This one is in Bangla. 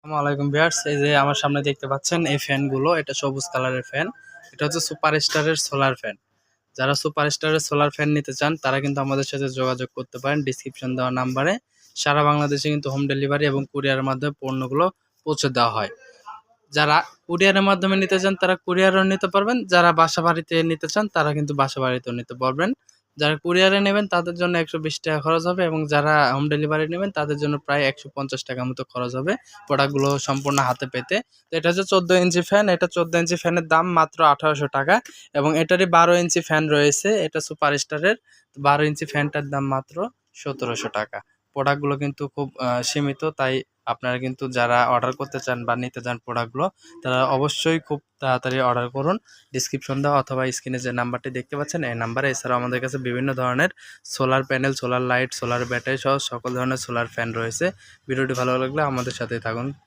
আসসালামু আলাইকুম ভিউয়ার্স, এই যে আমার সামনে দেখতে পাচ্ছেন এই ফ্যানগুলো, এটা সবুজ কালারের ফ্যান। এটা হচ্ছে সুপার স্টারের সোলার ফ্যান। যারা সুপার স্টারের সোলার ফ্যান নিতে চান তারা কিন্তু আমাদের সাথে যোগাযোগ করতে পারেন ডিসক্রিপশন দেওয়া নাম্বারে। সারা বাংলাদেশে কিন্তু হোম ডেলিভারি এবং কুরিয়ারের মাধ্যমে পণ্যগুলো পৌঁছে দেওয়া হয়। যারা কুরিয়ারের মাধ্যমে নিতে চান তারা কুরিয়ারও নিতে পারবেন, যারা বাসা বাড়িতে নিতে চান তারা কিন্তু বাসা বাড়িতেও নিতে পারবেন। যারা কুরিয়ারে নেবেন তাদের জন্য ১২০ টাকা খরচ হবে এবং যারা হোম ডেলিভারি নেবেন তাদের জন্য প্রায় ১৫০ টাকার মতো খরচ হবে প্রোডাক্টগুলো সম্পূর্ণ হাতে পেতে। তো এটা হচ্ছে ১৪ ইঞ্চি ফ্যান। এটা ১৪ ইঞ্চি ফ্যানের দাম মাত্র ১৮০০ টাকা এবং এটারই ১২ ইঞ্চি ফ্যান রয়েছে, এটা সুপার স্টারের। ১২ ইঞ্চি ফ্যানটার দাম মাত্র ১৭০০ টাকা। প্রোডাক্টগুলো কিন্তু খুব সীমিত, তাই আপনারা কিন্তু যারা অর্ডার করতে চান বা নিতে চান প্রোডাক্টগুলো, তারা অবশ্যই খুব তাড়াতাড়ি অর্ডার করুন। ডিসক্রিপশন দেওয়া অথবা স্ক্রিনে যে নাম্বারটি দেখতে পাচ্ছেন এই নাম্বারে। এছাড়াও আমাদের কাছে বিভিন্ন ধরনের solar panel, solar light, solar battery সহ সকল ধরনের সোলার ফ্যান রয়েছে। ভিডিওটি ভালো লাগলে আমাদের সাথেই থাকুন।